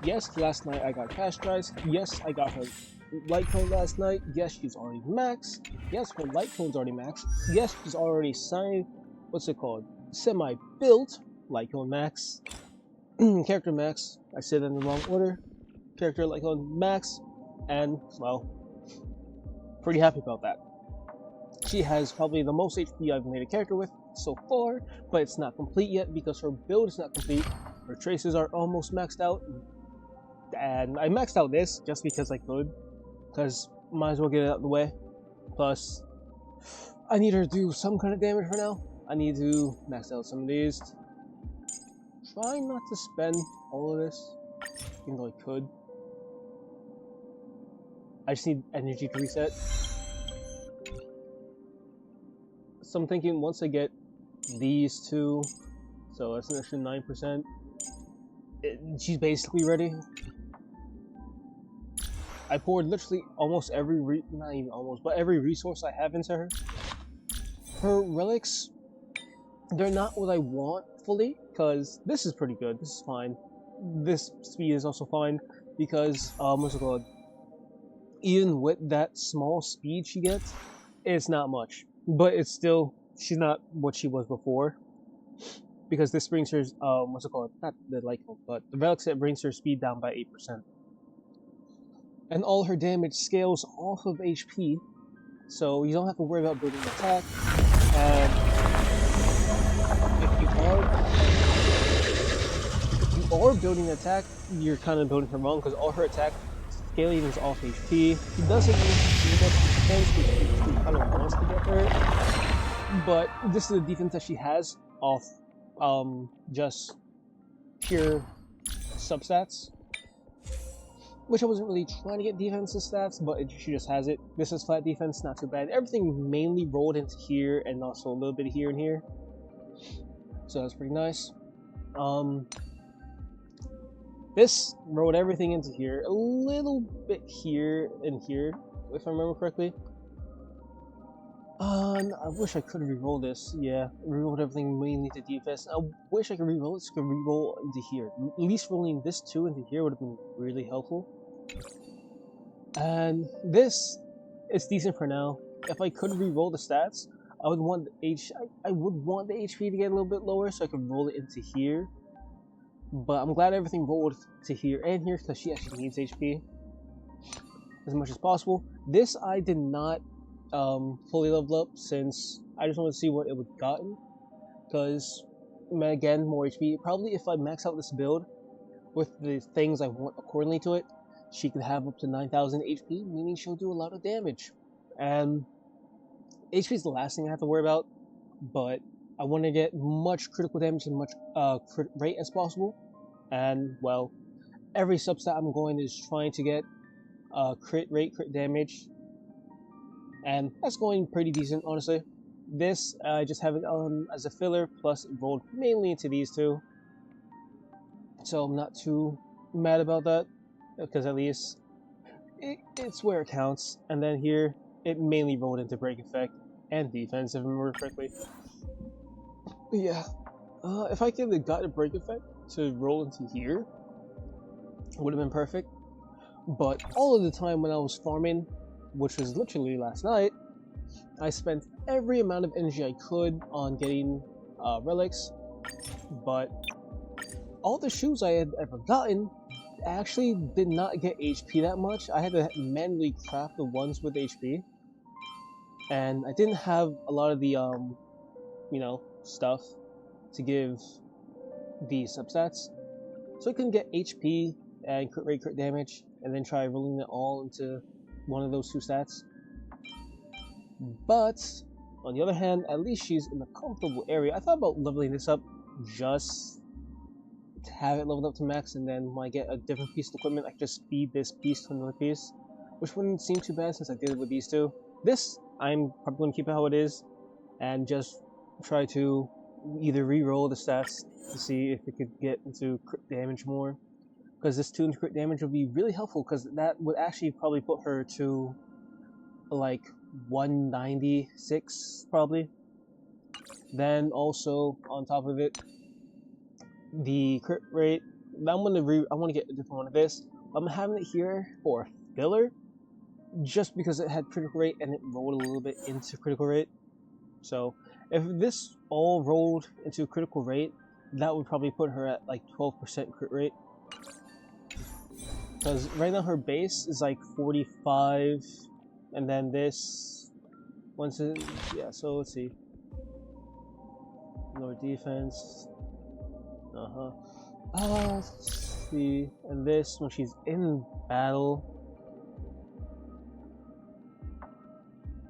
Yes, last night I got Castorice. Yes, I got her light cone last night. Yes, she's already max. Yes, her light cone's already max. Yes, she's already signed. What's it called? Semi-built light cone max. Character max. I said it in the wrong order. Character light cone max. And, well, pretty happy about that. She has probably the most HP I've made a character with so far, but it's not complete yet because her build is not complete. Her traces are almost maxed out, and I maxed out this just because I could, because might as well get it out of the way. Plus, I need her to do some kind of damage for now. I need to max out some of these. Try not to spend all of this, even though I could. I just need energy to reset. So I'm thinking once I get these two, so that's an extra 9%, she's basically ready. I poured literally almost every, not even almost, but every resource I have into her. Her relics, they're not what I want fully, because this is pretty good, this is fine. This speed is also fine, because, what's it called? Even with that small speed she gets, it's not much. But it's still, she's not what she was before. Because this brings her, what's it called? Not the light cone, but the relic set brings her speed down by 8%. And all her damage scales off of HP, so you don't have to worry about building an attack. And if you are building an attack, you're kind of building her wrong because all her attack scaling is off HP. She doesn't need too much defense because she kind of wants to get hurt, but this is the defense that she has off just pure substats. Which I wasn't really trying to get defensive stats, but she just has it. This is flat defense, not too bad. Everything mainly rolled into here and also a little bit here and here. So that's pretty nice. This rolled everything into here, a little bit here and here, if I remember correctly. I wish I could re-roll this. Yeah, re-rolled everything mainly to defense. I wish I could re-roll this, could re-roll into here. At least rolling this 2 into here would have been really helpful. And this is decent for now. If I could re-roll the stats, I would want the I would want the HP to get a little bit lower so I could roll it into here. But I'm glad everything rolled to here and here because she actually needs HP as much as possible. This I did not fully level up since I just wanted to see what it would gotten. Because again, more HP. Probably if I max out this build with the things I want accordingly to it, she could have up to 9,000 HP, meaning she'll do a lot of damage. And HP is the last thing I have to worry about, but I want to get much critical damage and much crit rate as possible. And, well, every substat I'm going is trying to get crit rate, crit damage, and that's going pretty decent, honestly. This, I just have it as a filler, plus it rolled mainly into these two. So I'm not too mad about that, because at least it's where it counts. And then here, it mainly rolled into break effect and defense, if I remember correctly. But yeah, if I could have got a break effect to roll into here, it would have been perfect. But all of the time when I was farming, which was literally last night, I spent every amount of energy I could on getting relics, but all the shoes I had ever gotten actually did not get HP that much. I had to manually craft the ones with HP, and I didn't have a lot of the you know, stuff to give the substats, so I couldn't get HP and crit rate, crit damage, and then try rolling it all into one of those two stats. But on the other hand, at least she's in a comfortable area. I thought about leveling this up just to have it leveled up to max, and then when I get a different piece of equipment, I can just feed this piece to another piece, which wouldn't seem too bad since I did it with these two. This, I'm probably going to keep it how it is, and just try to either re-roll the stats to see if it could get into crit damage more, because this 2 crit damage would be really helpful, because that would actually probably put her to like 196 probably. Then also on top of it, the crit rate I want to get a different one of this. I'm having it here for filler, just because it had critical rate and it rolled a little bit into critical rate. So if this all rolled into critical rate, that would probably put her at like 12% crit rate. Because right now her base is like 45, and then this, once it, yeah, so let's see. Lower defense. Let's see. And this, when she's in battle.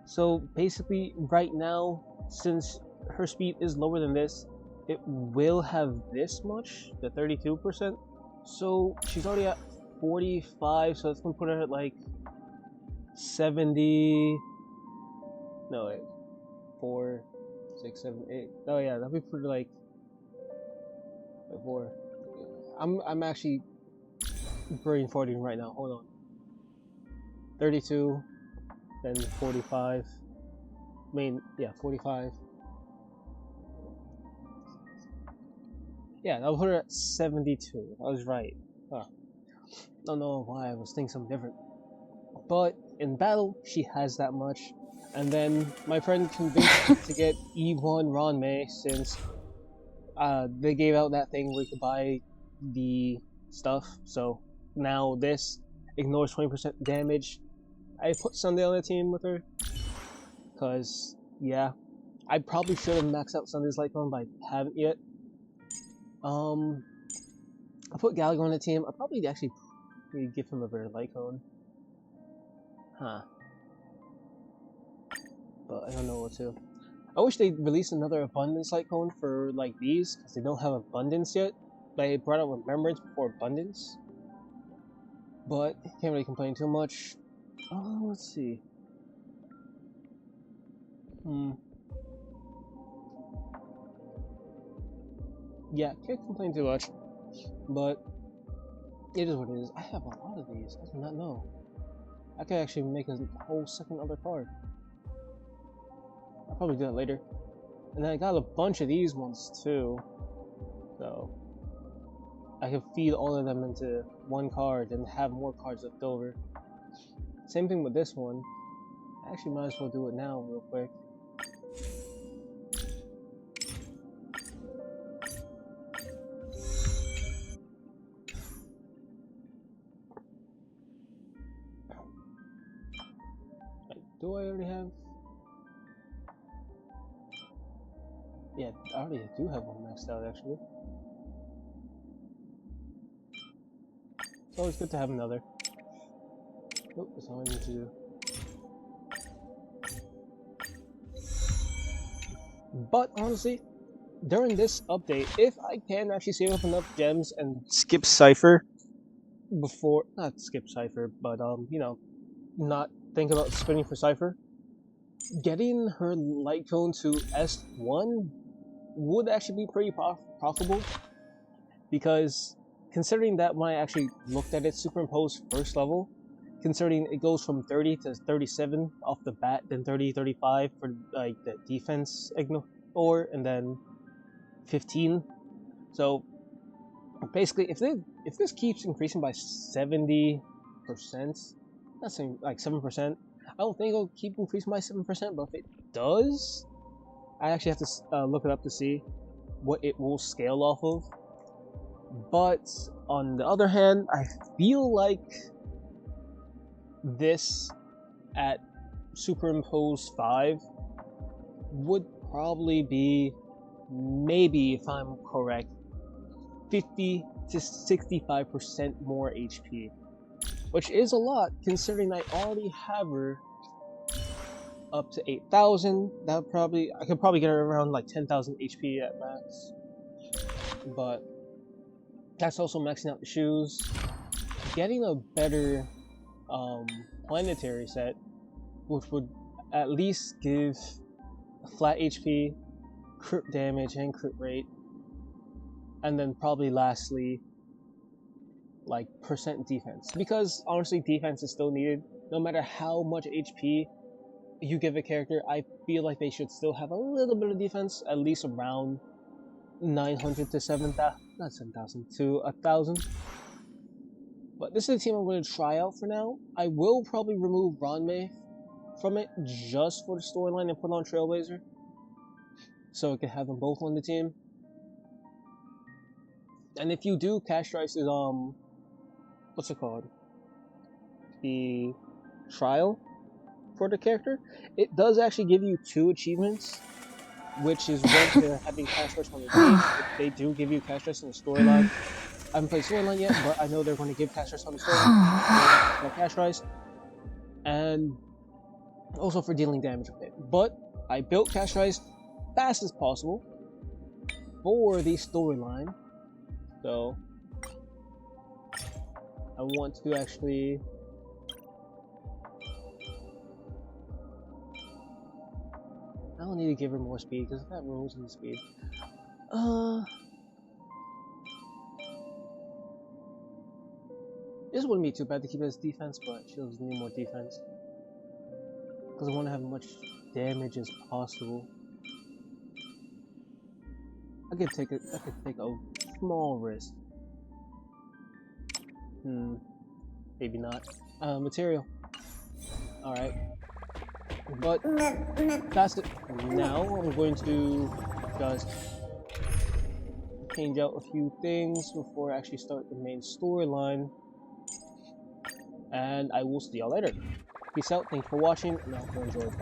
So basically, right now, since her speed is lower than this, it will have this much, the 32%. So she's already at 45, so that's gonna put her at like 70. No, wait. 4, 6, 7, 8. Oh yeah, that'll be pretty like 4. I'm actually brain farting right now. Hold on. 32, then 45. I mean, yeah, 45. Yeah, that'll put her at 72. I was right. Huh. Don't know why I was thinking something different. But in battle, she has that much. And then my friend convinced me to get E1 Ranmei since they gave out that thing where you could buy the stuff. So now this ignores 20% damage. I put Sunday on the team with her. Because, yeah, I probably should have maxed out Sunday's light cone, but I haven't yet. I put Gallagher on the team. I probably actually give him a better light cone. Huh. But I don't know what to. I wish they released another abundance light cone for like these, because they don't have abundance yet. They brought out remembrance before abundance. But can't really complain too much. Oh, let's see. Yeah, can't complain too much. But it is what it is. I have a lot of these. I do not know. I could actually make a whole second other card. I'll probably do that later. And then I got a bunch of these ones too. So I can feed all of them into one card and have more cards left over. Same thing with this one. I actually might as well do it now real quick. Do I already have? Yeah, I already do have one maxed out actually. It's always good to have another. Oh, that's all I need to do. But honestly, during this update, if I can actually save up enough gems and skip Cypher before, not skip Cypher, but you know, not think about spinning for Cypher, getting her light cone to S1 would actually be pretty profitable, because considering that when I actually looked at it superimposed first level, considering it goes from 30 to 37 off the bat, then 30, 35 for like the defense ignore, and then 15. So basically, if this keeps increasing by 70%, that's like 7%. I don't think it'll keep increasing by 7%, but if it does, I actually have to look it up to see what it will scale off of. But on the other hand, I feel like this at superimposed 5 would probably be, maybe if I'm correct, 50 to 65% more HP, which is a lot considering I already have her up to 8,000. I could probably get her around like 10,000 HP at max, but that's also maxing out the shoes. Getting a better planetary set, which would at least give flat HP, crit damage, and crit rate, and then probably lastly like percent defense, because honestly defense is still needed. No matter how much HP you give a character, I feel like they should still have a little bit of defense, at least around 900 to not 7,000, to 1,000. But this is the team I'm going to try out for now. I will probably remove Ranmei from it just for the storyline and put on Trailblazer, so I can have them both on the team. And if you do, Castorice is what's it called? The trial for the character. It does actually give you 2 achievements, which is one to having Castorice on the team. They do give you Castorice in the storyline. I haven't played storyline yet, but I know they're going to give Castorice on the storyline. Castorice, and also for dealing damage with it. But I built Castorice fast as possible for the storyline, so I want to actually I don't need to give her more speed because I've got Rose in the speed. This wouldn't be too bad to keep it as defense, but she does need more defense because I want to have as much damage as possible. I could take a small risk. Maybe not. Material. All right. But that's it. Now I'm going to just change out a few things before I actually start the main storyline. And I will see y'all later. Peace out, thanks for watching, and I hope you enjoyed.